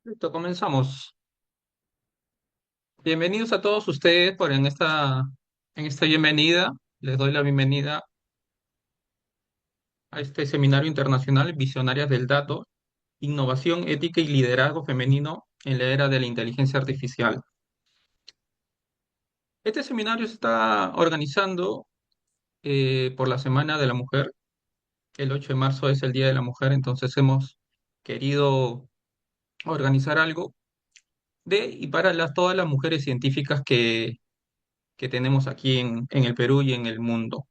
Listo, comenzamos. Bienvenidos a todos ustedes en esta bienvenida. Les doy la bienvenida a este seminario internacional Visionarias del Dato, Innovación, Ética y Liderazgo Femenino en la Era de la Inteligencia Artificial. Este seminario se está organizando por la Semana de la Mujer. El 8 de marzo es el Día de la Mujer, entonces hemos querido organizar algo de y para todas las mujeres científicas que tenemos aquí en el Perú y en el mundo.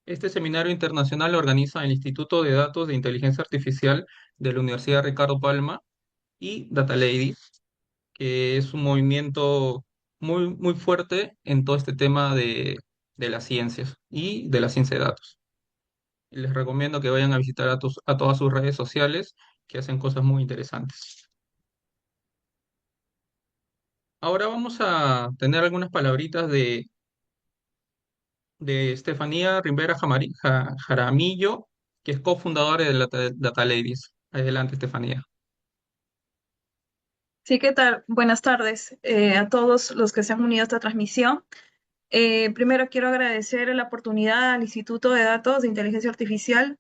Este seminario internacional lo organiza el Instituto de Datos de Inteligencia Artificial de la Universidad Ricardo Palma y Data Lady, que es un movimiento muy fuerte en todo este tema de las ciencias y de la ciencia de datos. Les recomiendo que vayan a visitar a todas sus redes sociales, que hacen cosas muy interesantes. Ahora vamos a tener algunas palabritas de Estefanía Rivera Jaramillo, que es cofundadora de la Data Ladies. Adelante, Estefanía. Sí, ¿qué tal? Buenas tardes a todos los que se han unido a esta transmisión. Primero quiero agradecer la oportunidad al Instituto de Datos de Inteligencia Artificial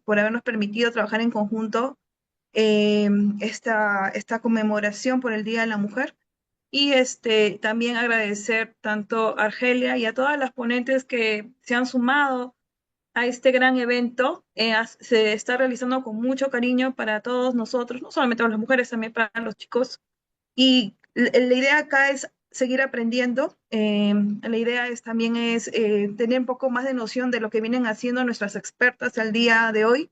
por habernos permitido trabajar en conjunto eh, esta conmemoración por el Día de la Mujer. Y también agradecer tanto a Argelia y a todas las ponentes que se han sumado a este gran evento. Se está realizando con mucho cariño para todos nosotros, no solamente para las mujeres, también para los chicos y la idea acá es seguir aprendiendo. La idea es también tener un poco más de noción de lo que vienen haciendo nuestras expertas al día de hoy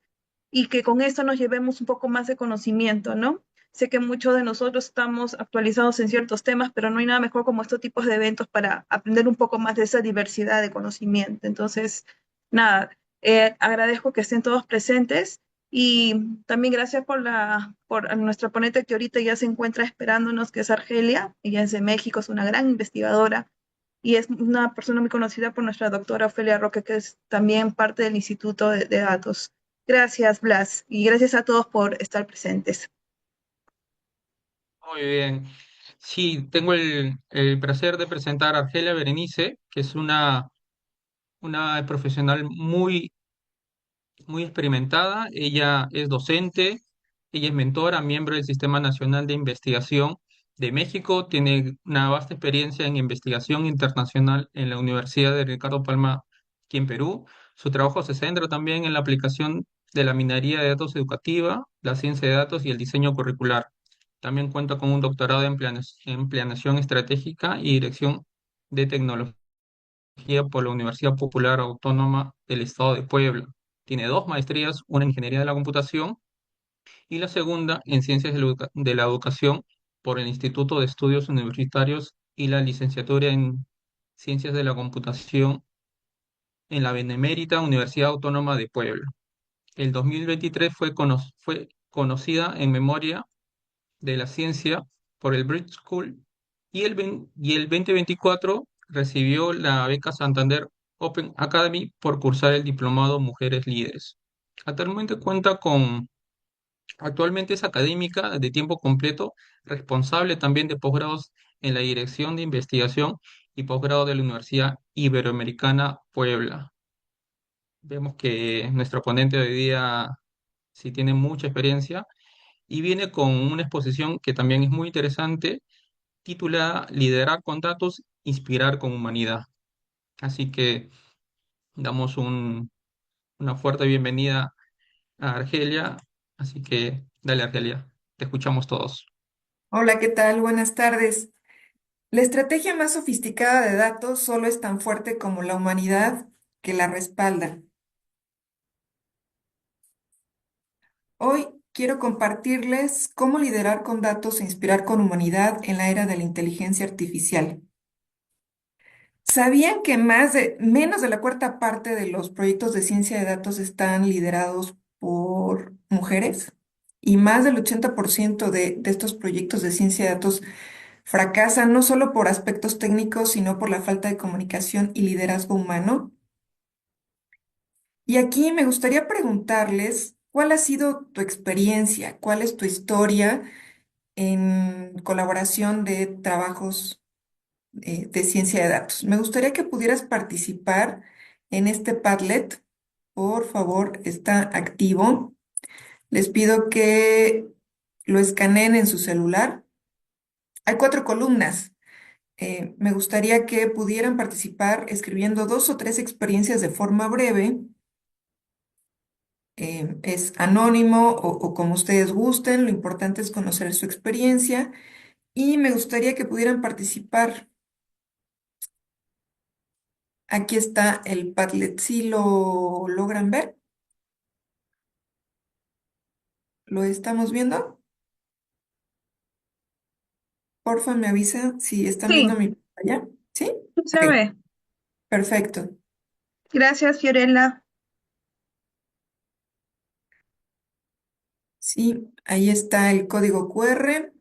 y que con esto nos llevemos un poco más de conocimiento, ¿no? Sé que muchos de nosotros estamos actualizados en ciertos temas, pero no hay nada mejor como estos tipos de eventos para aprender un poco más de esa diversidad de conocimiento. Entonces, nada, agradezco que estén todos presentes y también gracias por nuestra ponente que ahorita ya se encuentra esperándonos, que es Argelia. Ella es de México, es una gran investigadora y es una persona muy conocida por nuestra doctora Ofelia Roque, que es también parte del Instituto de Datos. Gracias, Blas, y gracias a todos por estar presentes. Muy bien. Sí, tengo el placer de presentar a Argelia Berenice, que es una profesional muy experimentada. Ella es docente, ella es mentora, miembro del Sistema Nacional de Investigación de México, tiene una vasta experiencia en investigación internacional en la Universidad de Ricardo Palma, aquí en Perú. Su trabajo se centra también en la aplicación de la minería de datos educativa, la ciencia de datos y el diseño curricular. También cuenta con un doctorado en planeación estratégica y dirección de tecnología por la Universidad Popular Autónoma del Estado de Puebla. Tiene dos maestrías, una en Ingeniería de la Computación y la segunda en Ciencias de la Educación por el Instituto de Estudios Universitarios y la licenciatura en Ciencias de la Computación en la Benemérita Universidad Autónoma de Puebla. El 2023 fue conocida en memoria de la ciencia por el Bridge School y el 2024 recibió la beca Santander Open Academy por cursar el diplomado Mujeres Líderes. Actualmente cuenta con, actualmente es académica de tiempo completo, responsable también de posgrados en la Dirección de Investigación y posgrado de la Universidad Iberoamericana Puebla. Vemos que nuestro ponente de hoy día sí tiene mucha experiencia y viene con una exposición que también es muy interesante, titulada Liderar con datos, inspirar con humanidad. Así que damos una fuerte bienvenida a Argelia. Así que dale, Argelia, te escuchamos todos. Hola, ¿qué tal? Buenas tardes. La estrategia más sofisticada de datos solo es tan fuerte como la humanidad que la respalda. Hoy quiero compartirles cómo liderar con datos e inspirar con humanidad en la era de la inteligencia artificial. ¿Sabían que menos de la cuarta parte de los proyectos de ciencia de datos están liderados por mujeres? Y más del 80% de estos proyectos de ciencia de datos fracasan no solo por aspectos técnicos, sino por la falta de comunicación y liderazgo humano. Y aquí me gustaría preguntarles, ¿Cuál ha sido tu experiencia? ¿Cuál es tu historia en colaboración de trabajos de ciencia de datos? Me gustaría que pudieras participar en este Padlet. Por favor, está activo. Les pido que lo escaneen en su celular. Hay 4 columnas. Me gustaría que pudieran participar escribiendo 2 o 3 experiencias de forma breve. Es anónimo o como ustedes gusten. Lo importante es conocer su experiencia. Y me gustaría que pudieran participar. Aquí está el Padlet. ¿Sí lo logran ver? ¿Lo estamos viendo? Porfa, me avisa si están viendo Sí, mi pantalla. ¿Sí? se Ok, ve. perfecto. Gracias, Fiorella. Sí, ahí está el código QR.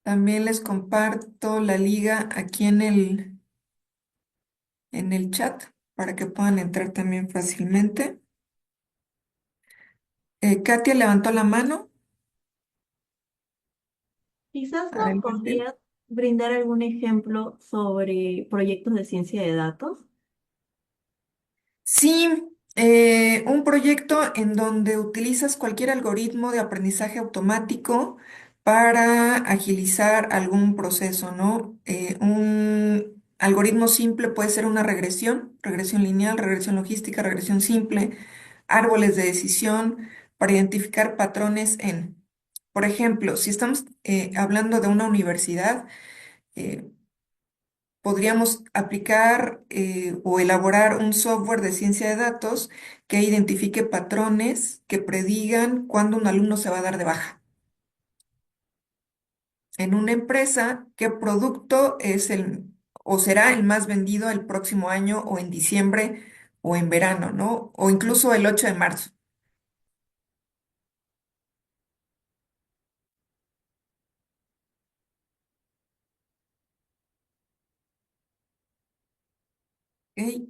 También les comparto la liga aquí en el chat para que puedan entrar también fácilmente. Katia levantó la mano. Quizás nos Adelante. podría brindar algún ejemplo sobre proyectos de ciencia de datos. Sí, un proyecto en donde utilizas cualquier algoritmo de aprendizaje automático para agilizar algún proceso, ¿no? Un algoritmo simple puede ser una regresión lineal, regresión logística, regresión simple, árboles de decisión para identificar patrones por ejemplo, si estamos hablando de una universidad, eh, podríamos aplicar o elaborar un software de ciencia de datos que identifique patrones que predigan cuándo un alumno se va a dar de baja. En una empresa, ¿qué producto es el o será el más vendido el próximo año o en diciembre o en verano, ¿no? O incluso el 8 de marzo. ¿Ok?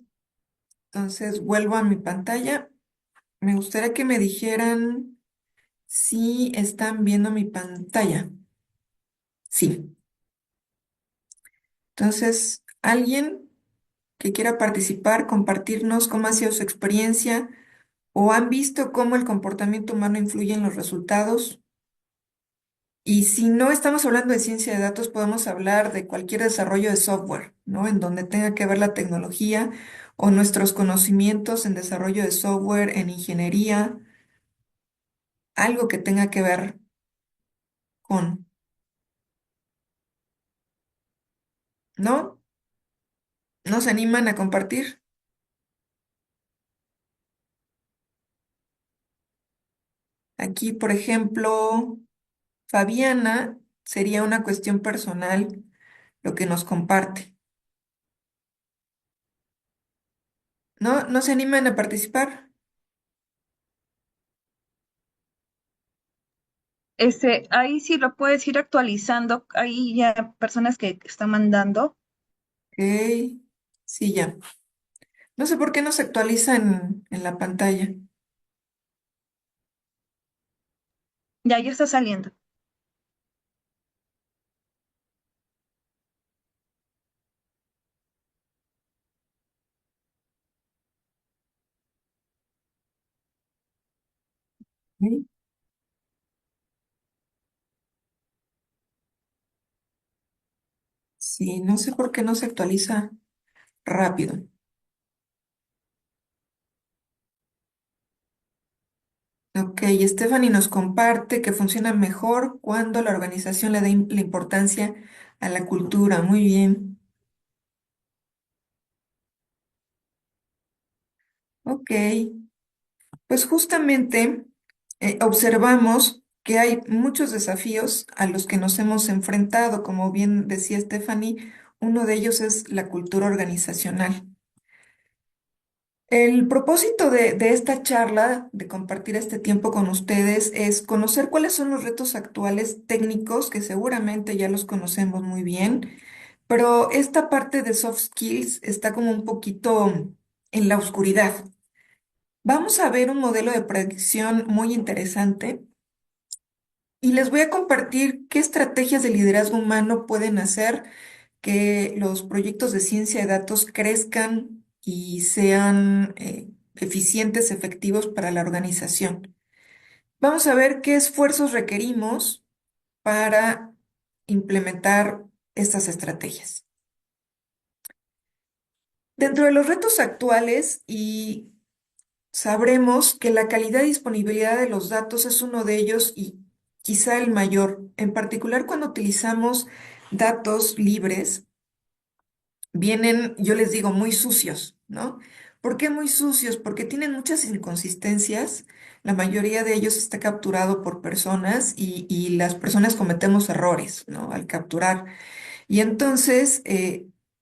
Entonces vuelvo a mi pantalla. Me gustaría que me dijeran si están viendo mi pantalla. Sí. Entonces, ¿alguien que quiera participar, compartirnos cómo ha sido su experiencia o han visto cómo el comportamiento humano influye en los resultados? Y si no estamos hablando de ciencia de datos, podemos hablar de cualquier desarrollo de software, ¿no? En donde tenga que ver la tecnología o nuestros conocimientos en desarrollo de software, en ingeniería, algo que tenga que ver con, ¿no? ¿Nos animan a compartir? Aquí, por ejemplo, Fabiana sería una cuestión personal lo que nos comparte. ¿No? ¿No se animan a participar? Ahí sí lo puedes ir actualizando. Hay ya personas que están mandando. Ok, sí, ya. No sé por qué no se actualiza en la pantalla. Ya está saliendo. Ok. Sí, no sé por qué no se actualiza rápido. Ok, Stephanie nos comparte que funciona mejor cuando la organización le da la importancia a la cultura. Muy bien. Ok, pues justamente observamos que hay muchos desafíos a los que nos hemos enfrentado. Como bien decía Stephanie, uno de ellos es la cultura organizacional. El propósito de esta charla, de compartir este tiempo con ustedes, es conocer cuáles son los retos actuales técnicos, que seguramente ya los conocemos muy bien, pero esta parte de soft skills está como un poquito en la oscuridad. Vamos a ver un modelo de predicción muy interesante y les voy a compartir qué estrategias de liderazgo humano pueden hacer que los proyectos de ciencia de datos crezcan y sean eficientes, efectivos para la organización. Vamos a ver qué esfuerzos requerimos para implementar estas estrategias. Dentro de los retos actuales, y sabremos que la calidad y disponibilidad de los datos es uno de ellos y quizá el mayor, en particular cuando utilizamos datos libres vienen, yo les digo, muy sucios, ¿no? ¿Por qué muy sucios? Porque tienen muchas inconsistencias. La mayoría de ellos está capturado por personas y las personas cometemos errores, ¿no? Al capturar. Y entonces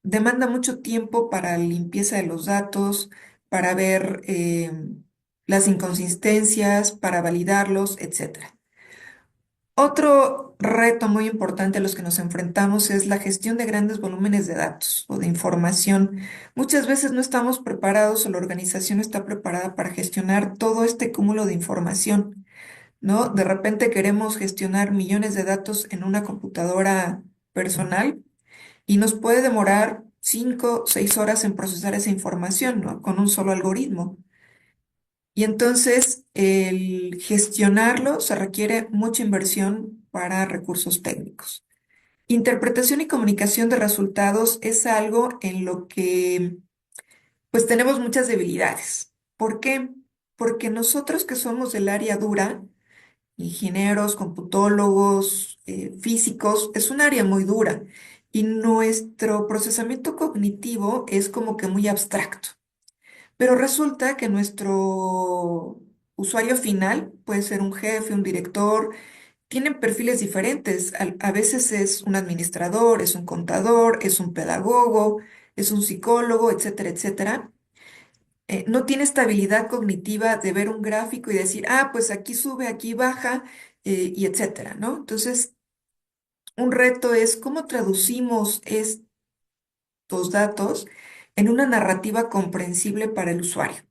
demanda mucho tiempo para la limpieza de los datos, para ver las inconsistencias, para validarlos, etcétera. Otro reto muy importante a los que nos enfrentamos es la gestión de grandes volúmenes de datos o de información. Muchas veces no estamos preparados o la organización no está preparada para gestionar todo este cúmulo de información, ¿no? De repente queremos gestionar millones de datos en una computadora personal y nos puede demorar 5, 6 horas en procesar esa información, ¿no? Con un solo algoritmo. Y entonces el gestionarlo se requiere mucha inversión para recursos técnicos. Interpretación y comunicación de resultados es algo en lo que pues tenemos muchas debilidades. ¿Por qué? Porque nosotros que somos del área dura, ingenieros, computólogos, físicos, es un área muy dura y nuestro procesamiento cognitivo es como que muy abstracto. Pero resulta que nuestro usuario final puede ser un jefe, un director, tienen perfiles diferentes. A veces es un administrador, es un contador, es un pedagogo, es un psicólogo, etcétera, etcétera. No tiene esta habilidad cognitiva de ver un gráfico y decir, ah, pues aquí sube, aquí baja, y etcétera, ¿no? Entonces, un reto es cómo traducimos estos datos en una narrativa comprensible para el usuario.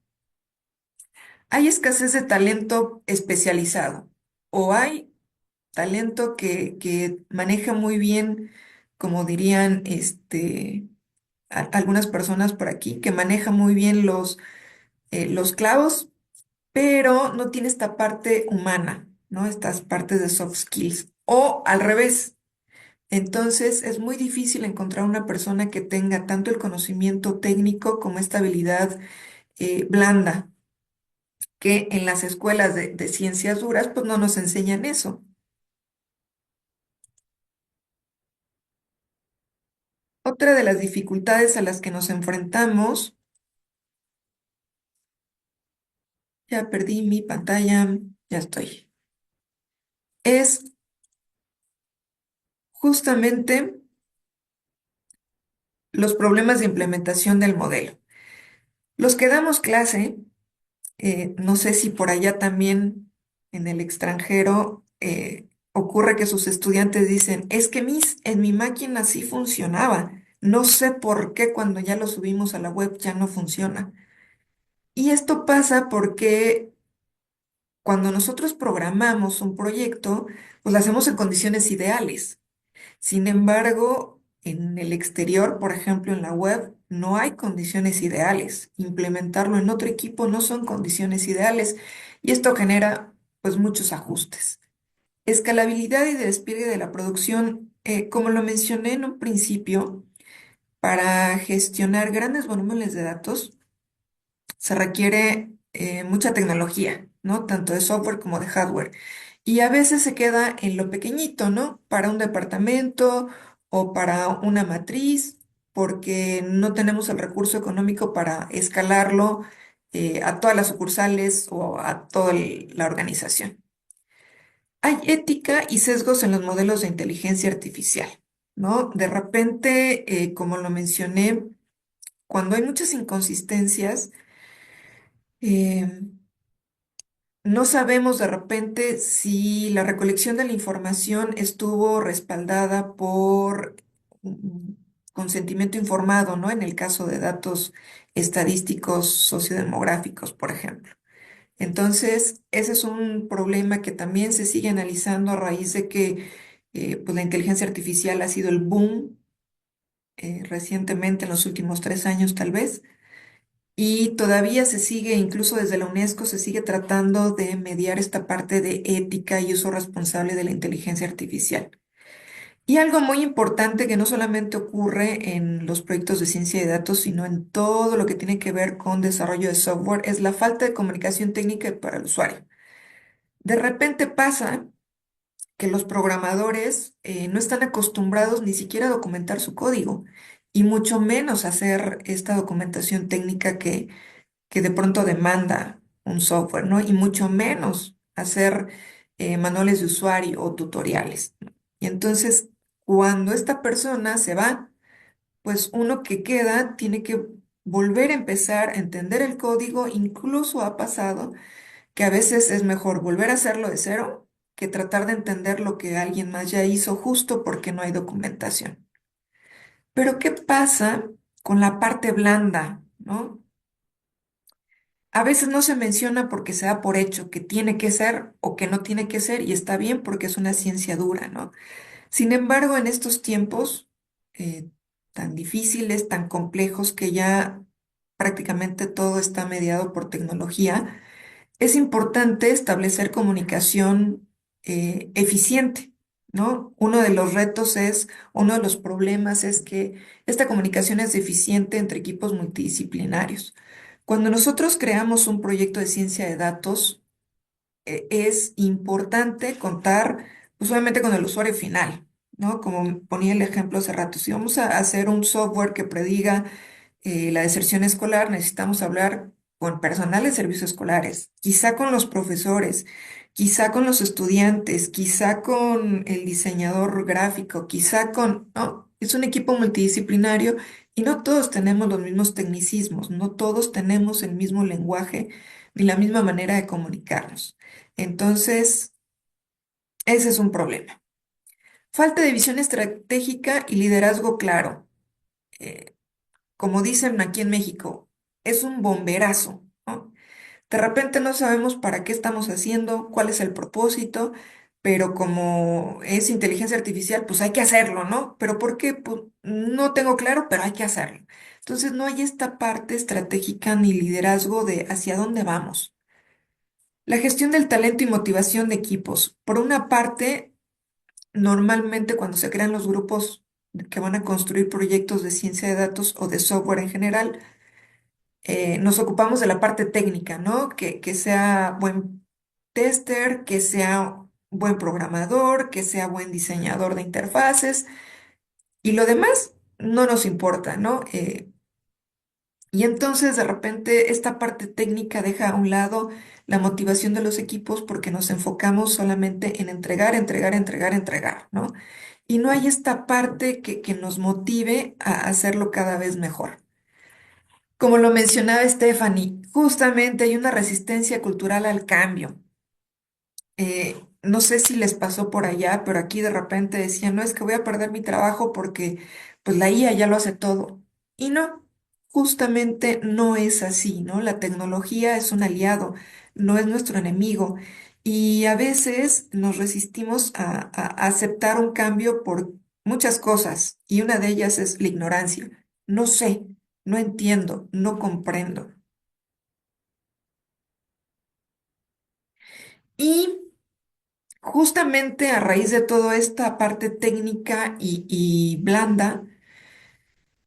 Hay escasez de talento especializado o hay talento que maneja muy bien, como dirían algunas personas por aquí, que maneja muy bien los clavos, pero no tiene esta parte humana, ¿no? Estas partes de soft skills. O al revés. Entonces es muy difícil encontrar una persona que tenga tanto el conocimiento técnico como esta habilidad blanda que en las escuelas de ciencias duras pues no nos enseñan eso. Otra de las dificultades a las que nos enfrentamos, ya perdí mi pantalla, ya estoy, es justamente los problemas de implementación del modelo. Los que damos clase, no sé si por allá también en el extranjero ocurre que sus estudiantes dicen, es que en mi máquina sí funcionaba. No sé por qué cuando ya lo subimos a la web ya no funciona. Y esto pasa porque cuando nosotros programamos un proyecto, pues lo hacemos en condiciones ideales. Sin embargo, en el exterior, por ejemplo, en la web, no hay condiciones ideales. Implementarlo en otro equipo no son condiciones ideales y esto genera pues muchos ajustes. Escalabilidad y despliegue de la producción, como lo mencioné en un principio, para gestionar grandes volúmenes de datos se requiere mucha tecnología, ¿no? Tanto de software como de hardware. Y a veces se queda en lo pequeñito, ¿no? Para un departamento o para una matriz, porque no tenemos el recurso económico para escalarlo a todas las sucursales o a toda la organización. Hay ética y sesgos en los modelos de inteligencia artificial, ¿no? De repente, como lo mencioné, cuando hay muchas inconsistencias, eh, no sabemos de repente si la recolección de la información estuvo respaldada por consentimiento informado, ¿no? En el caso de datos estadísticos sociodemográficos, por ejemplo. Entonces, ese es un problema que también se sigue analizando a raíz de que pues la inteligencia artificial ha sido el boom recientemente, en los últimos 3 años tal vez, y todavía se sigue, incluso desde la UNESCO, se sigue tratando de mediar esta parte de ética y uso responsable de la inteligencia artificial. Y algo muy importante que no solamente ocurre en los proyectos de ciencia de datos, sino en todo lo que tiene que ver con desarrollo de software, es la falta de comunicación técnica para el usuario. De repente pasa que los programadores no están acostumbrados ni siquiera a documentar su código y mucho menos hacer esta documentación técnica que de pronto demanda un software, ¿no? Y mucho menos hacer manuales de usuario o tutoriales, ¿no? Y entonces, cuando esta persona se va, pues uno que queda tiene que volver a empezar a entender el código. Incluso ha pasado que a veces es mejor volver a hacerlo de cero que tratar de entender lo que alguien más ya hizo justo porque no hay documentación. Pero ¿qué pasa con la parte blanda, ¿no? A veces no se menciona porque se da por hecho que tiene que ser o que no tiene que ser, y está bien porque es una ciencia dura, ¿no? Sin embargo, en estos tiempos tan difíciles, tan complejos, que ya prácticamente todo está mediado por tecnología, es importante establecer comunicación eficiente, ¿no? Uno de los retos es, uno de los problemas es que esta comunicación es deficiente entre equipos multidisciplinarios. Cuando nosotros creamos un proyecto de ciencia de datos, es importante contar usualmente con el usuario final, ¿no? Como ponía el ejemplo hace rato, si vamos a hacer un software que prediga la deserción escolar, necesitamos hablar con personal de servicios escolares, quizá con los profesores, quizá con los estudiantes, quizá con el diseñador gráfico, quizá con, ¿no? Es un equipo multidisciplinario y no todos tenemos los mismos tecnicismos, no todos tenemos el mismo lenguaje ni la misma manera de comunicarnos. Entonces, ese es un problema. Falta de visión estratégica y liderazgo claro. Eh, Como dicen aquí en México, es un bomberazo, ¿no? De repente no sabemos para qué estamos haciendo, cuál es el propósito, pero como es inteligencia artificial, pues hay que hacerlo, ¿no? ¿Pero por qué? Pues no tengo claro, pero hay que hacerlo. Entonces no hay esta parte estratégica ni liderazgo de hacia dónde vamos. La gestión del talento y motivación de equipos. Por una parte, normalmente cuando se crean los grupos que van a construir proyectos de ciencia de datos o de software en general, nos ocupamos de la parte técnica, ¿no? Que sea buen tester, que sea buen programador, que sea buen diseñador de interfaces, y lo demás no nos importa, ¿no? Y entonces de repente esta parte técnica deja a un lado la motivación de los equipos porque nos enfocamos solamente en entregar, entregar, entregar, entregar, ¿no? Y no hay esta parte que nos motive a hacerlo cada vez mejor. Como lo mencionaba Stephanie, justamente hay una resistencia cultural al cambio. No sé si les pasó por allá, pero aquí de repente decían, no, es que voy a perder mi trabajo porque pues la IA ya lo hace todo. Y no, justamente no es así, ¿no? La tecnología es un aliado, no es nuestro enemigo. Y a veces nos resistimos a aceptar un cambio por muchas cosas, y una de ellas es la ignorancia. No sé, no entiendo, no comprendo. Y justamente a raíz de toda esta parte técnica y blanda,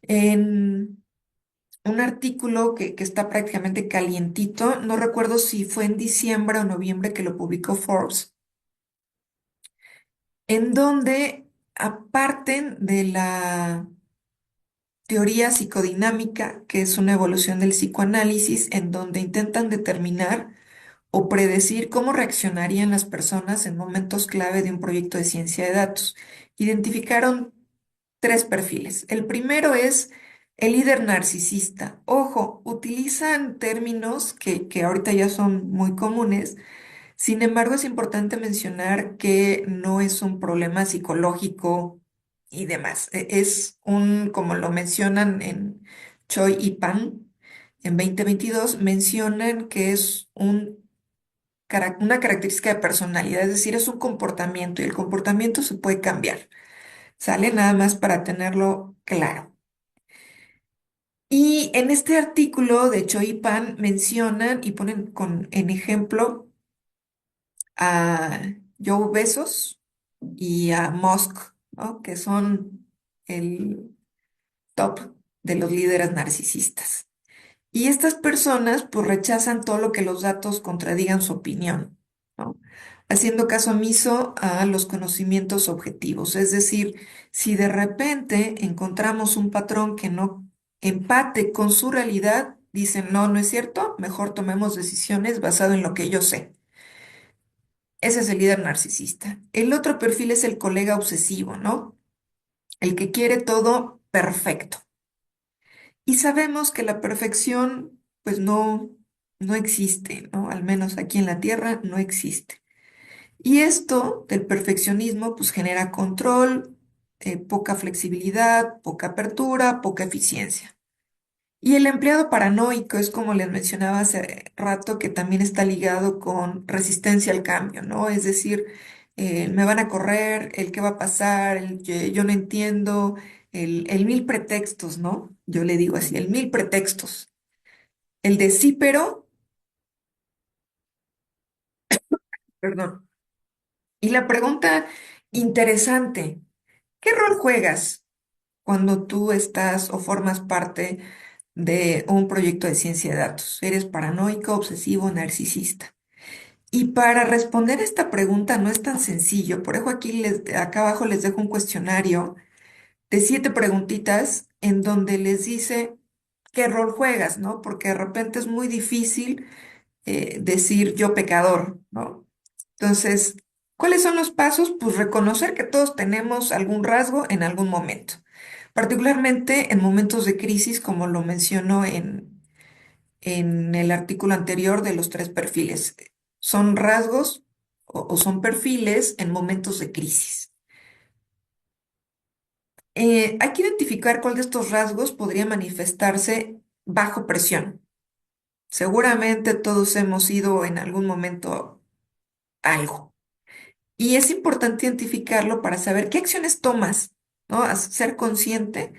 en un artículo que está prácticamente calientito, no recuerdo si fue en diciembre o noviembre que lo publicó Forbes, en donde aparten de la teoría psicodinámica, que es una evolución del psicoanálisis, en donde intentan determinar o predecir cómo reaccionarían las personas en momentos clave de un proyecto de ciencia de datos. Identificaron tres perfiles. El primero es el líder narcisista. Ojo, utilizan términos que ahorita ya son muy comunes. Sin embargo, es importante mencionar que no es un problema psicológico y demás. Es un, como lo mencionan en Choi y Pan, en 2022 mencionan que es una característica de personalidad, es decir, es un comportamiento y el comportamiento se puede cambiar. Sale nada más para tenerlo claro. Y en este artículo de Choi y Pan mencionan y ponen en ejemplo a Joe Bezos y a Musk, ¿no? Que son el top de los líderes narcisistas. Y estas personas pues rechazan todo lo que los datos contradigan su opinión, ¿no? Haciendo caso omiso a los conocimientos objetivos. Es decir, si de repente encontramos un patrón que no empate con su realidad, dicen, no, no es cierto, mejor tomemos decisiones basado en lo que yo sé. Ese es el líder narcisista. El otro perfil es el colega obsesivo, ¿no? El que quiere todo perfecto. Y sabemos que la perfección, pues no existe, ¿no? Al menos aquí en la Tierra no existe. Y esto del perfeccionismo, pues genera control, poca flexibilidad, poca apertura, poca eficiencia. Y el empleado paranoico es como les mencionaba hace rato, que también está ligado con resistencia al cambio, ¿no? Es decir, me van a correr, el qué va a pasar, el yo no entiendo, el mil pretextos, ¿no? Yo le digo así, el mil pretextos. El de sí, pero, perdón. Y la pregunta interesante, ¿qué rol juegas cuando tú estás o formas parte de un proyecto de ciencia de datos? ¿Eres paranoico, obsesivo, narcisista? Y para responder esta pregunta no es tan sencillo. Por eso aquí acá abajo les dejo un cuestionario de 7 preguntitas en donde les dice qué rol juegas, ¿no? Porque de repente es muy difícil decir yo pecador, ¿no? Entonces, ¿cuáles son los pasos? Pues reconocer que todos tenemos algún rasgo en algún momento, particularmente en momentos de crisis, como lo menciono en el artículo anterior de los 3 perfiles. Son rasgos o son perfiles en momentos de crisis. Hay que identificar cuál de estos rasgos podría manifestarse bajo presión. Seguramente todos hemos ido en algún momento algo. Y es importante identificarlo para saber qué acciones tomas, ¿no? Ser consciente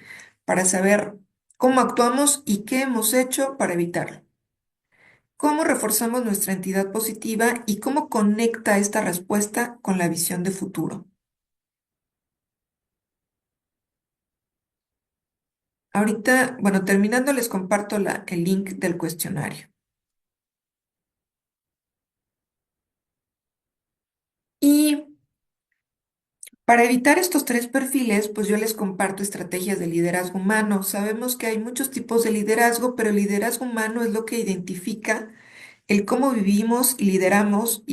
para saber cómo actuamos y qué hemos hecho para evitarlo. ¿Cómo reforzamos nuestra entidad positiva y cómo conecta esta respuesta con la visión de futuro? Ahorita, bueno, terminando, les comparto el link del cuestionario. Y para evitar estos 3 perfiles, pues yo les comparto estrategias de liderazgo humano. Sabemos que hay muchos tipos de liderazgo, pero el liderazgo humano es lo que identifica el cómo vivimos y lideramos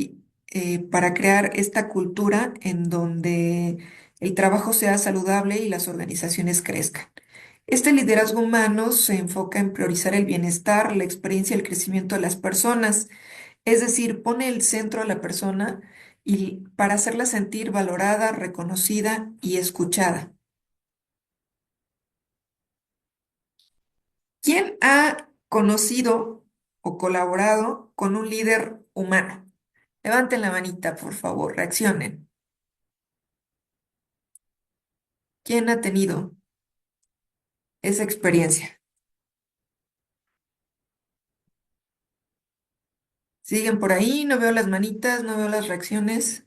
para crear esta cultura en donde el trabajo sea saludable y las organizaciones crezcan. Este liderazgo humano se enfoca en priorizar el bienestar, la experiencia y el crecimiento de las personas, es decir, pone el centro a la persona y para hacerla sentir valorada, reconocida y escuchada. ¿Quién ha conocido o colaborado con un líder humano? Levanten la manita, por favor, reaccionen. ¿Quién ha tenido esa experiencia? ¿Siguen por ahí? No veo las manitas, no veo las reacciones.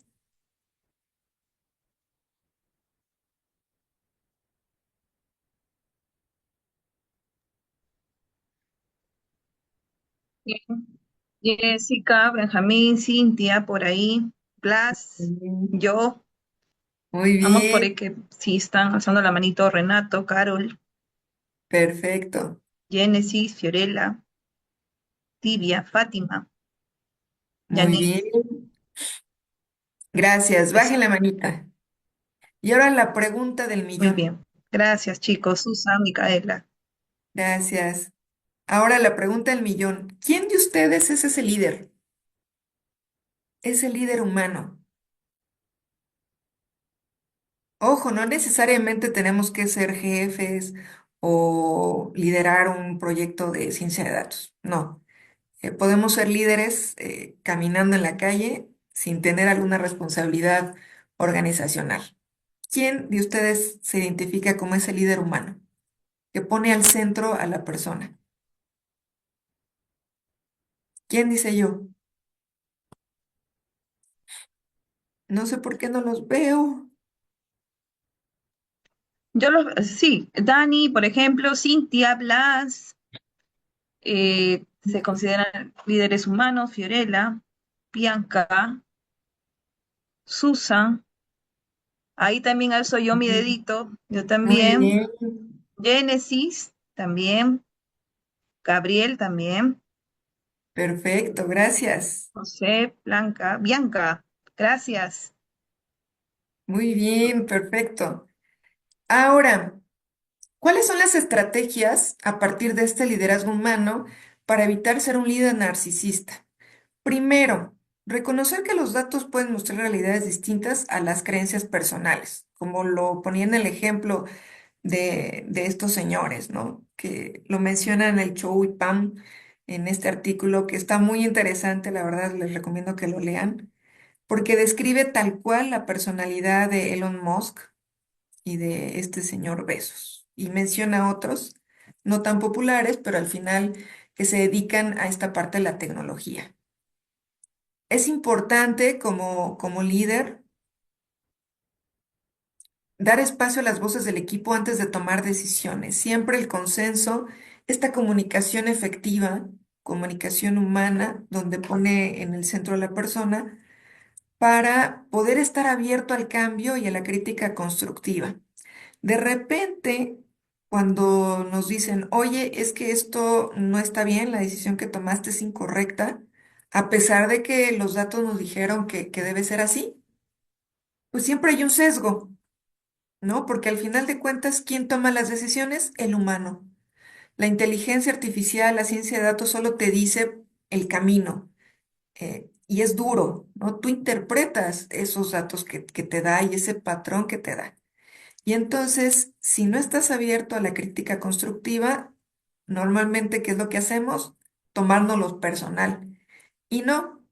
Bien. Jessica, Benjamín, Cintia, por ahí, Blas, Bien. yo, Muy vamos por ahí bien, que sí están alzando la manito Renato, Carol, perfecto. Génesis, Fiorella, Tibia, Fátima, Muy Janine. bien. Gracias. Eso, Bajen la manita. Y ahora la pregunta del muy millón. bien. Gracias, chicos. Susan, Micaela. Gracias. Ahora la pregunta del millón. ¿Quién de ustedes es ese líder? Ese líder humano. Ojo, no necesariamente tenemos que ser jefes o liderar un proyecto de ciencia de datos. No. Podemos ser líderes caminando en la calle sin tener alguna responsabilidad organizacional. ¿Quién de ustedes se identifica como ese líder humano que pone al centro a la persona? ¿Quién dice yo? No sé por qué no los veo. Sí, Dani, por ejemplo, Cintia, Blas, se consideran líderes humanos, Fiorella, Bianca, Susan, ahí también alzo yo mi Ujú. dedito, yo Muy también, bien, Génesis también, Gabriel también, perfecto, gracias. José, Blanca, Bianca, gracias. Muy bien, perfecto. Ahora, ¿cuáles son las estrategias a partir de este liderazgo humano para evitar ser un líder narcisista? Primero, reconocer que los datos pueden mostrar realidades distintas a las creencias personales, como lo ponía en el ejemplo de estos señores, ¿no? Que lo menciona en el show y Pam en este artículo, que está muy interesante, la verdad les recomiendo que lo lean, porque describe tal cual la personalidad de Elon Musk y de este señor Bezos, y menciona otros, no tan populares, pero al final que se dedican a esta parte de la tecnología. Es importante como líder dar espacio a las voces del equipo antes de tomar decisiones. Siempre el consenso, esta comunicación efectiva, comunicación humana, donde pone en el centro a la persona, para poder estar abierto al cambio y a la crítica constructiva. De repente, cuando nos dicen, oye, es que esto no está bien, la decisión que tomaste es incorrecta, a pesar de que los datos nos dijeron que debe ser así, pues siempre hay un sesgo, ¿no? Porque al final de cuentas, ¿quién toma las decisiones? El humano. La inteligencia artificial, la ciencia de datos solo te dice el camino, y es duro, ¿no? Tú interpretas esos datos que te da y ese patrón que te da. Y entonces, si no estás abierto a la crítica constructiva, normalmente, ¿qué es lo que hacemos? Tomárnoslo personal. Y no.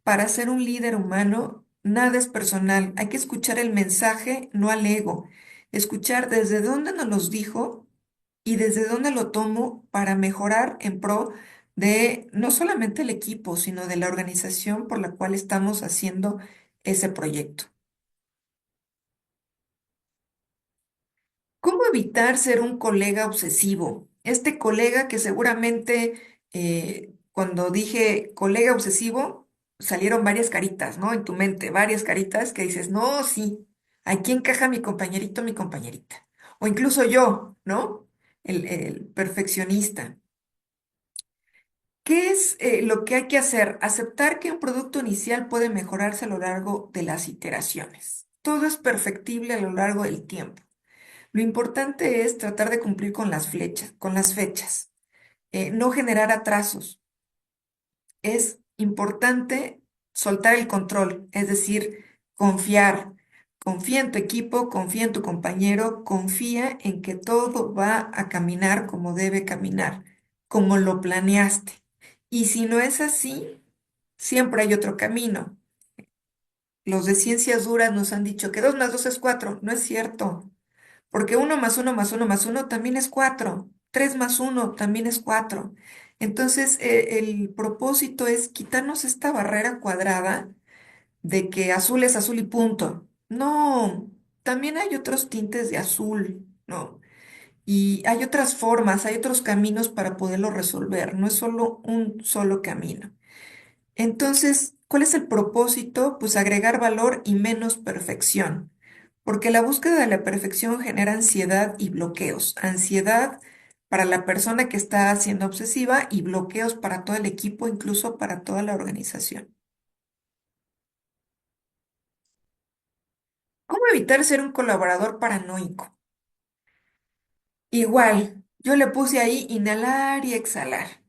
Para ser un líder humano, nada es personal. Hay que escuchar el mensaje, no al ego. Escuchar desde dónde nos los dijo y desde dónde lo tomo para mejorar en pro de no solamente el equipo, sino de la organización por la cual estamos haciendo ese proyecto. ¿Cómo evitar ser un colega obsesivo? Este colega que seguramente cuando dije colega obsesivo salieron varias caritas, ¿no? En tu mente, varias caritas que dices, no, sí, aquí encaja mi compañerito, mi compañerita. O incluso yo, ¿no? El perfeccionista. ¿Qué es lo que hay que hacer? Aceptar que un producto inicial puede mejorarse a lo largo de las iteraciones. Todo es perfectible a lo largo del tiempo. Lo importante es tratar de cumplir con las flechas, con las fechas, no generar atrasos. Es importante soltar el control, es decir, confiar. Confía en tu equipo, confía en tu compañero, confía en que todo va a caminar como debe caminar, como lo planeaste. Y si no es así, siempre hay otro camino. Los de ciencias duras nos han dicho que 2 más 2 es 4. No es cierto. Porque uno más uno más uno más uno también es 4. 3 más uno también es 4. Entonces, el propósito es quitarnos esta barrera cuadrada de que azul es azul y punto. No, también hay otros tintes de azul, ¿no? Y hay otras formas, hay otros caminos para poderlo resolver. No es solo un solo camino. Entonces, ¿cuál es el propósito? Pues agregar valor y menos perfección, porque la búsqueda de la perfección genera ansiedad y bloqueos. Ansiedad para la persona que está siendo obsesiva y bloqueos para todo el equipo, incluso para toda la organización. ¿Cómo evitar ser un colaborador paranoico? Igual, yo le puse ahí inhalar y exhalar.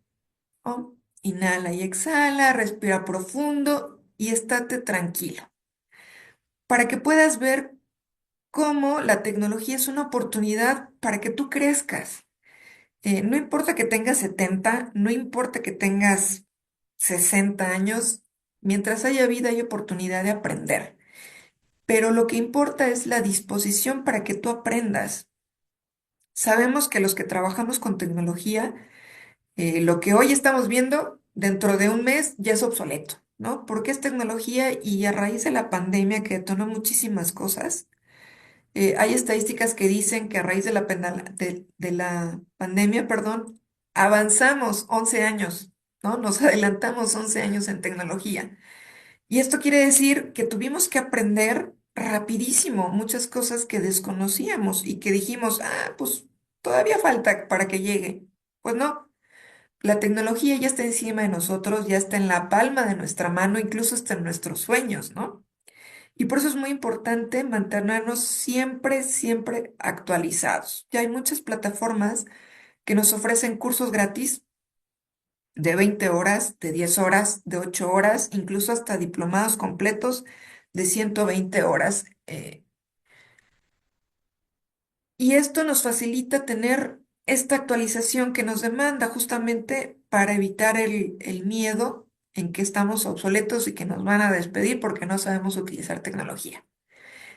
¿No? Inhala y exhala, respira profundo y estate tranquilo para que puedas ver cómo la tecnología es una oportunidad para que tú crezcas. No importa que tengas 70, no importa que tengas 60 años, mientras haya vida hay oportunidad de aprender. Pero lo que importa es la disposición para que tú aprendas. Sabemos que los que trabajamos con tecnología, lo que hoy estamos viendo, dentro de un mes ya es obsoleto, ¿no? Porque es tecnología y a raíz de la pandemia que detonó muchísimas cosas, hay estadísticas que dicen que a raíz de de la pandemia, perdón, avanzamos 11 años, ¿no? Nos adelantamos 11 años en tecnología. Y esto quiere decir que tuvimos que aprender rapidísimo muchas cosas que desconocíamos y que dijimos, ah, pues todavía falta para que llegue. Pues no, la tecnología ya está encima de nosotros, ya está en la palma de nuestra mano, incluso está en nuestros sueños, ¿no? Y por eso es muy importante mantenernos siempre, siempre actualizados. Ya hay muchas plataformas que nos ofrecen cursos gratis de 20 horas, de 10 horas, de 8 horas, incluso hasta diplomados completos de 120 horas. Y esto nos facilita tener esta actualización que nos demanda justamente para evitar el miedo en que estamos obsoletos y que nos van a despedir porque no sabemos utilizar tecnología.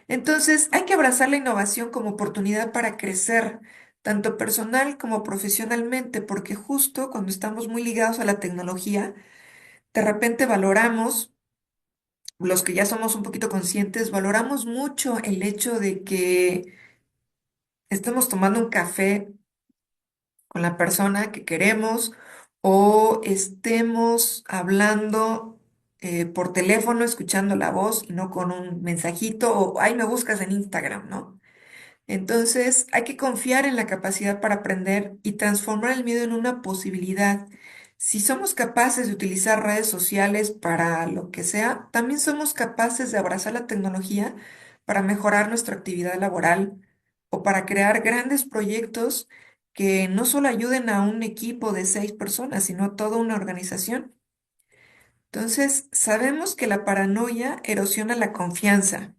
Entonces, hay que abrazar la innovación como oportunidad para crecer, tanto personal como profesionalmente, porque justo cuando estamos muy ligados a la tecnología, de repente valoramos, los que ya somos un poquito conscientes, valoramos mucho el hecho de que estemos tomando un café con la persona que queremos o estemos hablando por teléfono, escuchando la voz y no con un mensajito o, ay, me buscas en Instagram, ¿no? Entonces, hay que confiar en la capacidad para aprender y transformar el miedo en una posibilidad. Si somos capaces de utilizar redes sociales para lo que sea, también somos capaces de abrazar la tecnología para mejorar nuestra actividad laboral o para crear grandes proyectos que no solo ayuden a un equipo de 6 personas, sino a toda una organización. Entonces, sabemos que la paranoia erosiona la confianza.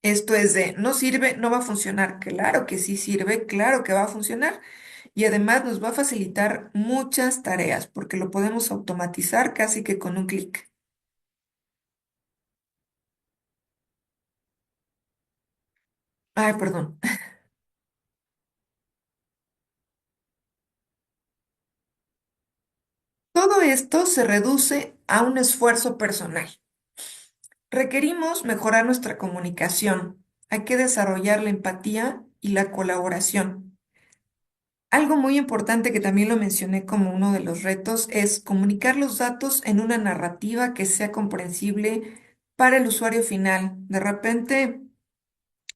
Esto es de, no sirve, no va a funcionar. Claro que sí sirve, claro que va a funcionar. Y además nos va a facilitar muchas tareas porque lo podemos automatizar casi que con un clic. Ay, perdón. Todo esto se reduce a un esfuerzo personal. Requerimos mejorar nuestra comunicación. Hay que desarrollar la empatía y la colaboración. Algo muy importante que también lo mencioné como uno de los retos es comunicar los datos en una narrativa que sea comprensible para el usuario final. De repente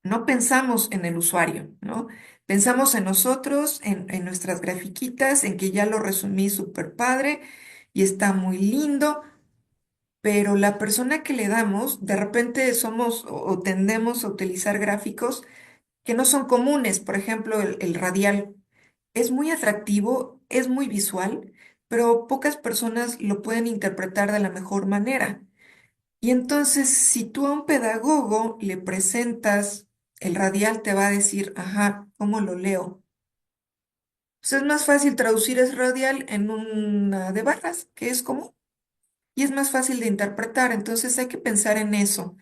no pensamos en el usuario, ¿no? Pensamos en nosotros, en nuestras grafiquitas, en que ya lo resumí súper padre y está muy lindo, pero la persona que le damos, de repente somos o tendemos a utilizar gráficos que no son comunes. Por ejemplo, el radial. Es muy atractivo, es muy visual, pero pocas personas lo pueden interpretar de la mejor manera. Y entonces, si tú a un pedagogo le presentas el radial, te va a decir, ajá, ¿cómo lo leo? Pues es más fácil traducir ese radial en una de barras, que es común, y es más fácil de interpretar. Entonces hay que pensar en eso.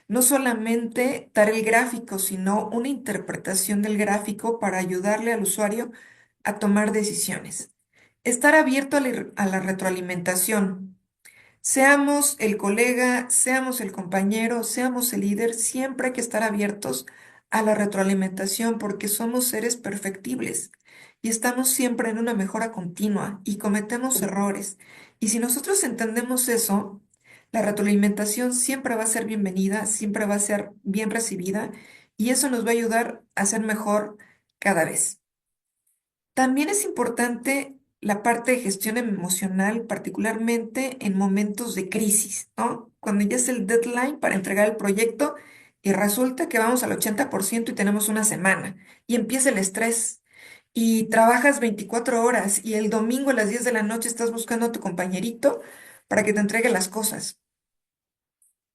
No solamente dar el gráfico, sino una interpretación del gráfico para ayudarle al usuario a tomar decisiones. Estar abierto a a la retroalimentación. Seamos el colega, seamos el compañero, seamos el líder, siempre hay que estar abiertos a la retroalimentación porque somos seres perfectibles y estamos siempre en una mejora continua y cometemos errores. Y si nosotros entendemos eso, la retroalimentación siempre va a ser bienvenida, siempre va a ser bien recibida y eso nos va a ayudar a ser mejor cada vez. También es importante la parte de gestión emocional, particularmente en momentos de crisis, ¿no? Cuando ya es el deadline para entregar el proyecto y resulta que vamos al 80% y tenemos una semana y empieza el estrés y trabajas 24 horas y el domingo a las 10 de la noche estás buscando a tu compañerito para que te entregue las cosas.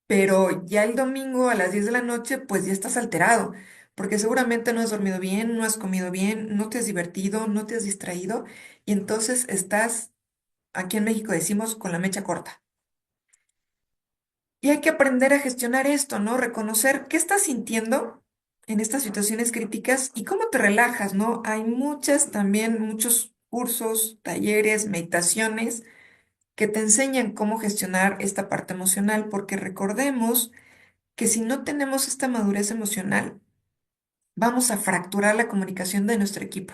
pero ya el domingo a las 10 de la noche, pues ya estás alterado, porque seguramente no has dormido bien, no has comido bien, no te has divertido, no te has distraído, y entonces estás, aquí en México decimos, con la mecha corta. Y hay que aprender a gestionar esto, ¿no? Reconocer qué estás sintiendo en estas situaciones críticas y cómo te relajas, ¿no? Hay muchos cursos, talleres, meditaciones que te enseñan cómo gestionar esta parte emocional, porque recordemos que si no tenemos esta madurez emocional, vamos a fracturar la comunicación de nuestro equipo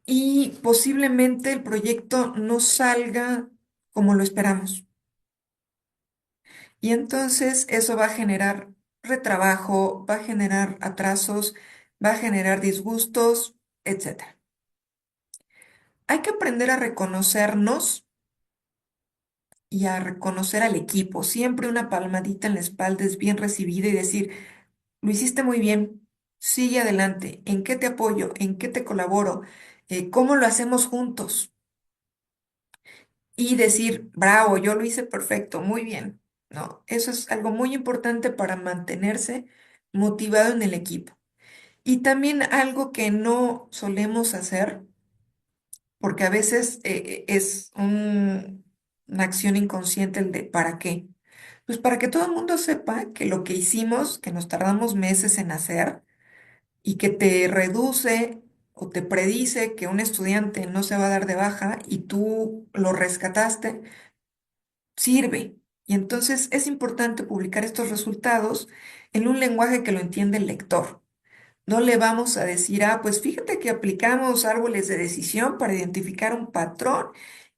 y posiblemente el proyecto no salga como lo esperamos. Y entonces eso va a generar retrabajo, va a generar atrasos, va a generar disgustos, etcétera. Hay que aprender a reconocernos y a reconocer al equipo. Siempre una palmadita en la espalda es bien recibida y decir, lo hiciste muy bien, sigue adelante, ¿en qué te apoyo? ¿En qué te colaboro? ¿Cómo lo hacemos juntos? Y decir, bravo, yo lo hice perfecto, muy bien, ¿no? Eso es algo muy importante para mantenerse motivado en el equipo. Y también algo que no solemos hacer, porque a veces una acción inconsciente el de ¿para qué? Pues para que todo el mundo sepa que lo que hicimos, que nos tardamos meses en hacer y que te reduce o te predice que un estudiante no se va a dar de baja y tú lo rescataste, sirve. Y entonces es importante publicar estos resultados en un lenguaje que lo entiende el lector. No le vamos a decir, pues fíjate que aplicamos árboles de decisión para identificar un patrón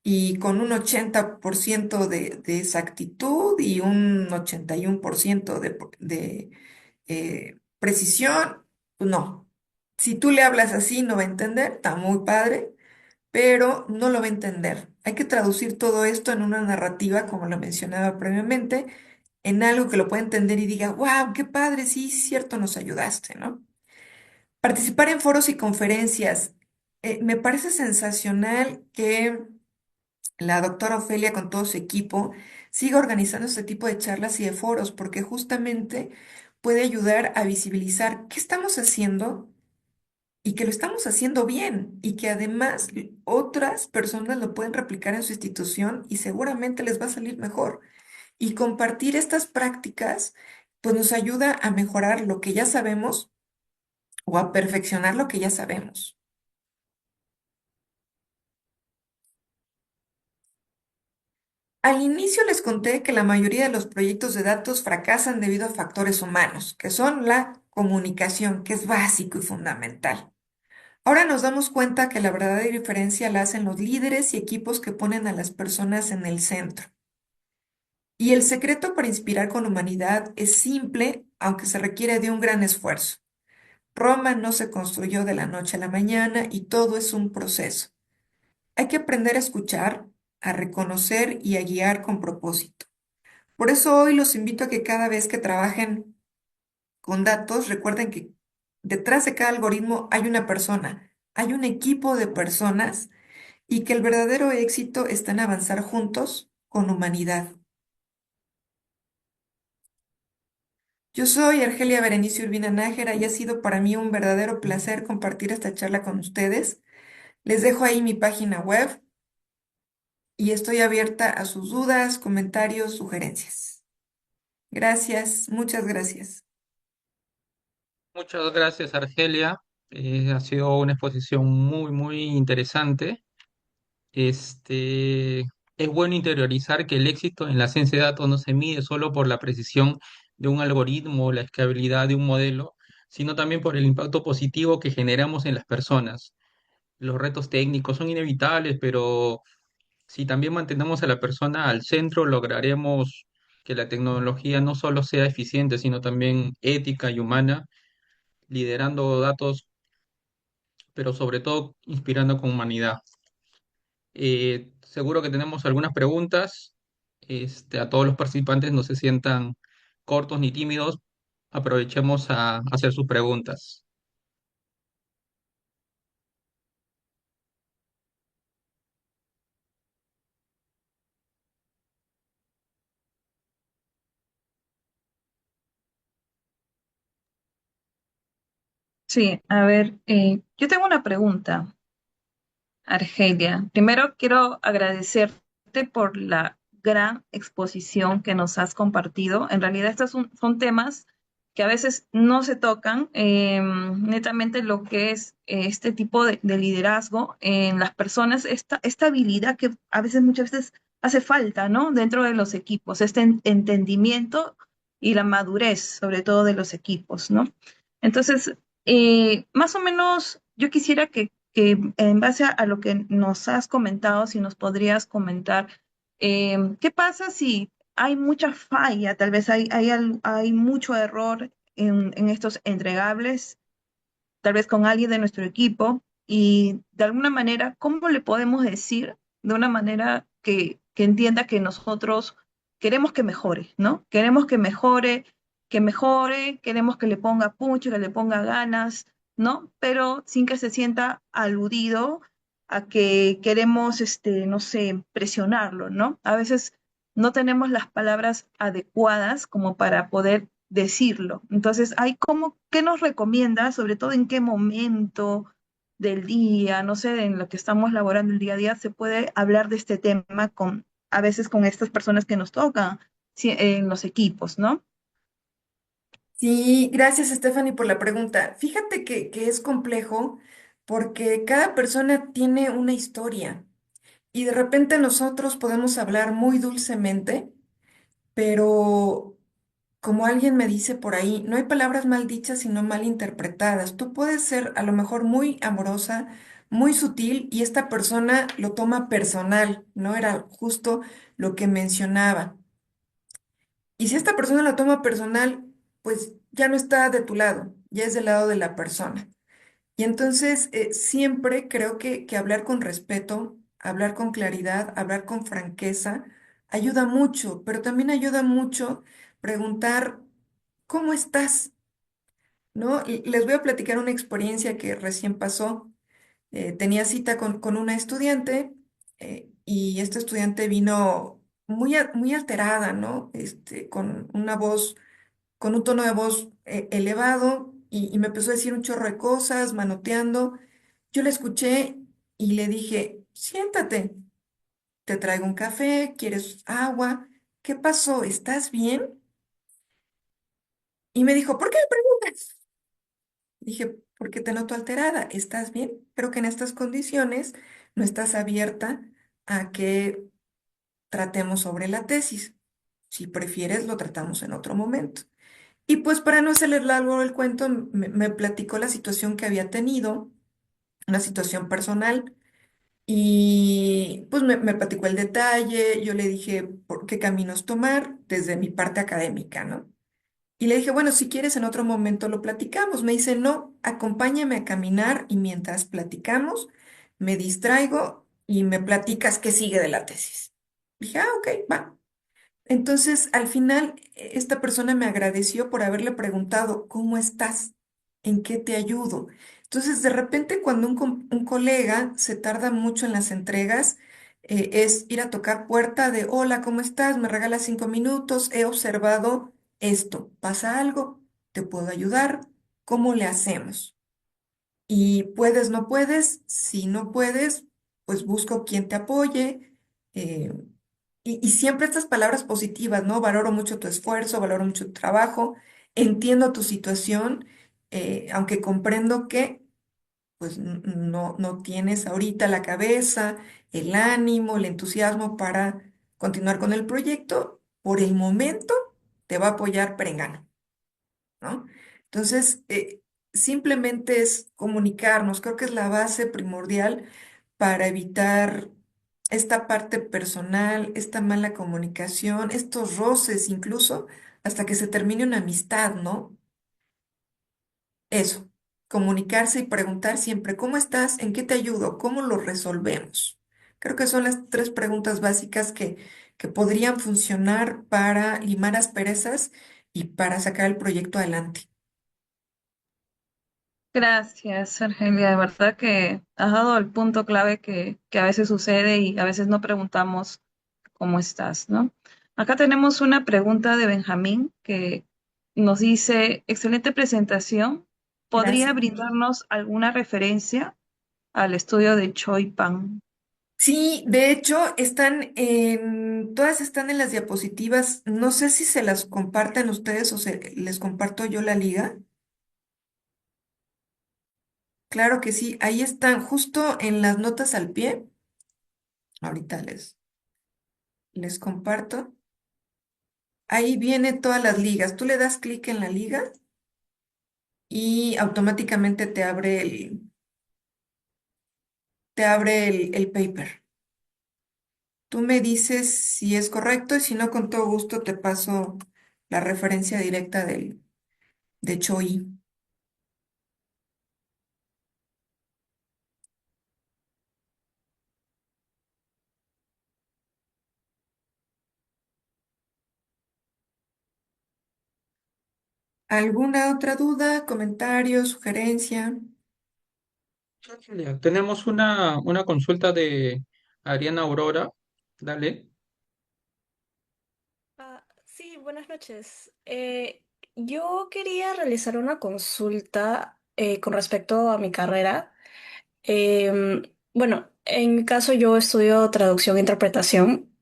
y con un 80% de exactitud y un 81% de precisión. Pues no. Si tú le hablas así, no va a entender, está muy padre, pero no lo va a entender. Hay que traducir todo esto en una narrativa, como lo mencionaba previamente, en algo que lo pueda entender y diga, wow, qué padre, sí, cierto, nos ayudaste, ¿no? Participar en foros y conferencias. Me parece sensacional que la doctora Ofelia con todo su equipo siga organizando este tipo de charlas y de foros, porque justamente puede ayudar a visibilizar qué estamos haciendo y que lo estamos haciendo bien y que además otras personas lo pueden replicar en su institución y seguramente les va a salir mejor. Y compartir estas prácticas, pues nos ayuda a mejorar lo que ya sabemos o a perfeccionar lo que ya sabemos. Al inicio les conté que la mayoría de los proyectos de datos fracasan debido a factores humanos, que son la comunicación, que es básico y fundamental. Ahora nos damos cuenta que la verdadera diferencia la hacen los líderes y equipos que ponen a las personas en el centro. Y el secreto para inspirar con humanidad es simple, aunque se requiere de un gran esfuerzo. Roma no se construyó de la noche a la mañana y todo es un proceso. Hay que aprender a escuchar, a reconocer y a guiar con propósito. Por eso hoy los invito a que cada vez que trabajen con datos, recuerden que detrás de cada algoritmo hay una persona, hay un equipo de personas y que el verdadero éxito está en avanzar juntos con humanidad. Yo soy Argelia Berenice Urbina Nájera y ha sido para mí un verdadero placer compartir esta charla con ustedes. Les dejo ahí mi página web y estoy abierta a sus dudas, comentarios, sugerencias. Gracias, muchas gracias. Muchas gracias, Argelia. Ha sido una exposición muy, muy interesante. Este, es bueno interiorizar que el éxito en la ciencia de datos no se mide solo por la precisión de un algoritmo o la escalabilidad de un modelo, sino también por el impacto positivo que generamos en las personas. Los retos técnicos son inevitables, pero si también mantenemos a la persona al centro, lograremos que la tecnología no solo sea eficiente, sino también ética y humana, liderando datos, pero sobre todo inspirando con humanidad. Seguro que tenemos algunas preguntas. A todos los participantes no se sientan cortos ni tímidos. Aprovechemos a hacer sus preguntas. Sí, a ver, yo tengo una pregunta, Argelia. Primero quiero agradecerte por la gran exposición que nos has compartido. En realidad estos son temas que a veces no se tocan, netamente lo que es este tipo de liderazgo en las personas, esta habilidad que a veces, muchas veces hace falta, ¿no? Dentro de los equipos, este entendimiento y la madurez, sobre todo de los equipos, ¿no? Entonces, más o menos, yo quisiera que en base a lo que nos has comentado, si nos podrías comentar, ¿qué pasa si hay mucha falla? Tal vez hay mucho error en estos entregables, tal vez con alguien de nuestro equipo, y de alguna manera, ¿cómo le podemos decir de una manera que entienda que nosotros queremos que mejore, ¿no? Queremos que mejore, queremos que le ponga punch, que le ponga ganas, ¿no? Pero sin que se sienta aludido a que queremos, no sé, presionarlo, ¿no? A veces no tenemos las palabras adecuadas como para poder decirlo. Entonces, hay como, ¿qué nos recomienda, sobre todo en qué momento del día, no sé, en lo que estamos laborando el día a día, se puede hablar de este tema con, a veces con estas personas que nos tocan en los equipos, ¿no? Sí, gracias Stephanie por la pregunta. Fíjate que es complejo porque cada persona tiene una historia y de repente nosotros podemos hablar muy dulcemente, pero como alguien me dice por ahí, no hay palabras mal dichas, sino mal interpretadas. Tú puedes ser a lo mejor muy amorosa, muy sutil, y esta persona lo toma personal, no era justo lo que mencionaba. Y si esta persona lo toma personal, pues ya no está de tu lado, ya es del lado de la persona. Y entonces siempre creo que hablar con respeto, hablar con claridad, hablar con franqueza, ayuda mucho, pero también ayuda mucho preguntar, ¿cómo estás? ¿No? Y les voy a platicar una experiencia que recién pasó. Tenía cita con una estudiante y esta estudiante vino muy alterada, ¿no? Con una voz, con un tono de voz elevado y me empezó a decir un chorro de cosas, manoteando. Yo la escuché y le dije, siéntate, te traigo un café, ¿quieres agua? ¿Qué pasó? ¿Estás bien? Y me dijo, ¿por qué me preguntas? Dije, porque te noto alterada, ¿estás bien? Creo que en estas condiciones no estás abierta a que tratemos sobre la tesis. Si prefieres, lo tratamos en otro momento. Y pues para no hacerle largo el cuento, me platicó la situación que había tenido, una situación personal, y pues me platicó el detalle, yo le dije por qué caminos tomar desde mi parte académica, ¿no? Y le dije, bueno, si quieres en otro momento lo platicamos. Me dice, no, acompáñame a caminar y mientras platicamos, me distraigo y me platicas qué sigue de la tesis. Dije, ah, ok, va. Entonces, al final, esta persona me agradeció por haberle preguntado, ¿cómo estás? ¿En qué te ayudo? Entonces, de repente, cuando un colega se tarda mucho en las entregas, es ir a tocar puerta de, hola, ¿cómo estás? ¿Me regalas 5 minutos? He observado esto. ¿Pasa algo? ¿Te puedo ayudar? ¿Cómo le hacemos? Y puedes, no puedes. Si no puedes, pues busco quien te apoye. eh, y siempre estas palabras positivas, ¿no? Valoro mucho tu esfuerzo, valoro mucho tu trabajo, entiendo tu situación, aunque comprendo que pues no tienes ahorita la cabeza, el ánimo, el entusiasmo para continuar con el proyecto. Por el momento te va a apoyar Perengano, ¿no? Entonces, simplemente es comunicarnos, creo que es la base primordial para evitar esta parte personal, esta mala comunicación, estos roces incluso, hasta que se termine una amistad, ¿no? Eso, comunicarse y preguntar siempre, ¿cómo estás? ¿En qué te ayudo? ¿Cómo lo resolvemos? Creo que son las tres preguntas básicas que podrían funcionar para limar asperezas y para sacar el proyecto adelante. Gracias, Argelia. De verdad que has dado el punto clave que a veces sucede y a veces no preguntamos cómo estás, ¿no? Acá tenemos una pregunta de Benjamín que nos dice, excelente presentación. ¿Podría Gracias. brindarnos alguna referencia al estudio de Choi Pan? Sí, de hecho, todas están en las diapositivas. No sé si se las comparten ustedes o les comparto yo la liga. Claro que sí, ahí están, justo en las notas al pie. Ahorita les comparto. Ahí vienen todas las ligas. Tú le das clic en la liga y automáticamente te abre el paper. Tú me dices si es correcto y si no, con todo gusto te paso la referencia directa de Choi. ¿Alguna otra duda, comentario, sugerencia? Argelia, tenemos una consulta de Ariana Aurora. Dale. Sí, buenas noches. Yo quería realizar una consulta con respecto a mi carrera. Bueno, en mi caso yo estudio traducción e interpretación,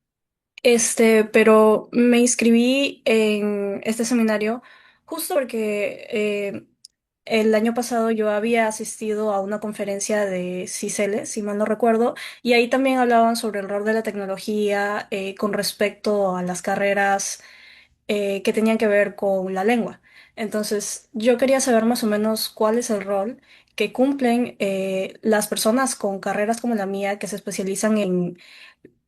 pero me inscribí en este seminario justo porque el año pasado yo había asistido a una conferencia de CICELE, si mal no recuerdo, y ahí también hablaban sobre el rol de la tecnología con respecto a las carreras que tenían que ver con la lengua. Entonces, yo quería saber más o menos cuál es el rol que cumplen las personas con carreras como la mía que se especializan en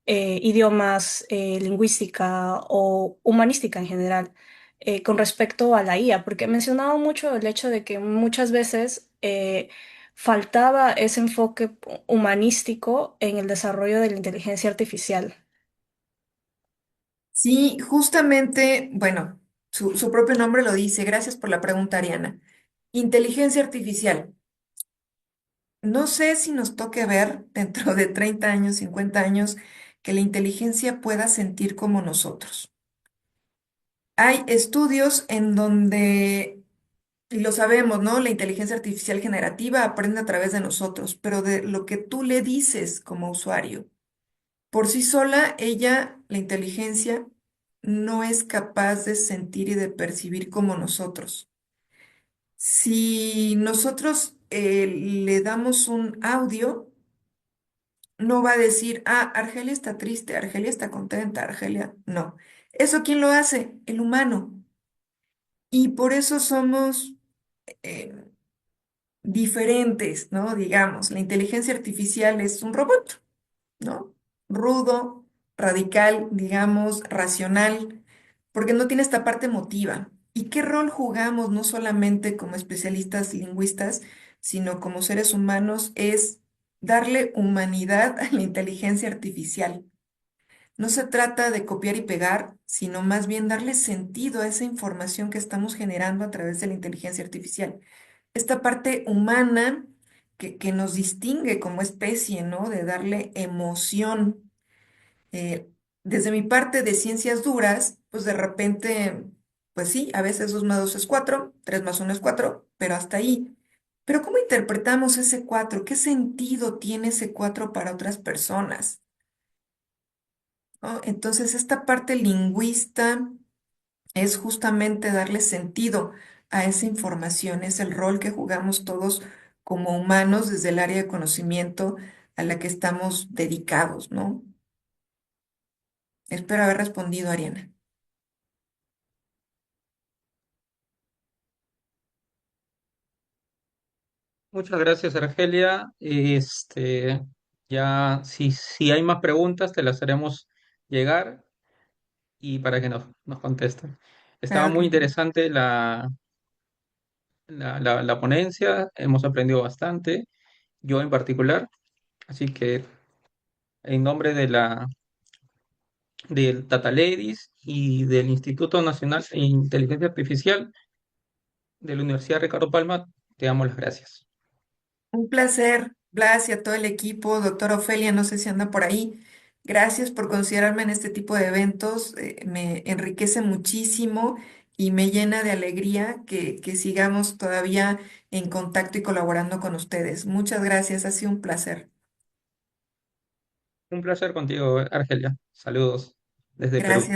idiomas, lingüística o humanística en general, con respecto a la IA, porque mencionaba mucho el hecho de que muchas veces faltaba ese enfoque humanístico en el desarrollo de la inteligencia artificial. Sí, justamente, bueno, su propio nombre lo dice. Gracias por la pregunta, Ariana. Inteligencia artificial. No sé si nos toque ver dentro de 30 años, 50 años, que la inteligencia pueda sentir como nosotros. Hay estudios en donde, y lo sabemos, ¿no? La inteligencia artificial generativa aprende a través de nosotros, pero de lo que tú le dices como usuario. Por sí sola, ella, la inteligencia, no es capaz de sentir y de percibir como nosotros. Si nosotros le damos un audio, no va a decir, ah, Argelia está triste, Argelia está contenta, Argelia. No. ¿Eso quién lo hace? El humano. Y por eso somos eh, diferentes, ¿no? Digamos, la inteligencia artificial es un robot, ¿no? Rudo, radical, digamos, racional, porque no tiene esta parte emotiva. ¿Y qué rol jugamos no solamente como especialistas lingüistas, sino como seres humanos? Es darle humanidad a la inteligencia artificial. No se trata de copiar y pegar, sino más bien darle sentido a esa información que estamos generando a través de la inteligencia artificial. Esta parte humana que nos distingue como especie, ¿no? De darle emoción. Eh, Desde mi parte de ciencias duras, pues de repente, pues sí, a veces 2 más 2 es 4, 3 más 1 es 4, pero hasta ahí. Pero ¿cómo interpretamos ese 4? ¿Qué sentido tiene ese 4 para otras personas? ¿No? Entonces, esta parte lingüista es justamente darle sentido a esa información, es el rol que jugamos todos como humanos desde el área de conocimiento a la que estamos dedicados, ¿no? Espero haber respondido, Ariana. Muchas gracias, Argelia. Ya, si hay más preguntas, te las haremos llegar y para que nos contesten. Estaba Claro que muy sí. interesante la ponencia, hemos aprendido bastante, yo en particular, así que en nombre del Data Ladies y del Instituto Nacional de Inteligencia Artificial de la Universidad Ricardo Palma, te damos las gracias. Un placer, Blas, y a todo el equipo, doctora Ofelia, no sé si anda por ahí. Gracias por considerarme en este tipo de eventos, me enriquece muchísimo y me llena de alegría que sigamos todavía en contacto y colaborando con ustedes. Muchas gracias, ha sido un placer. Un placer contigo, Argelia. Saludos desde Perú. Gracias.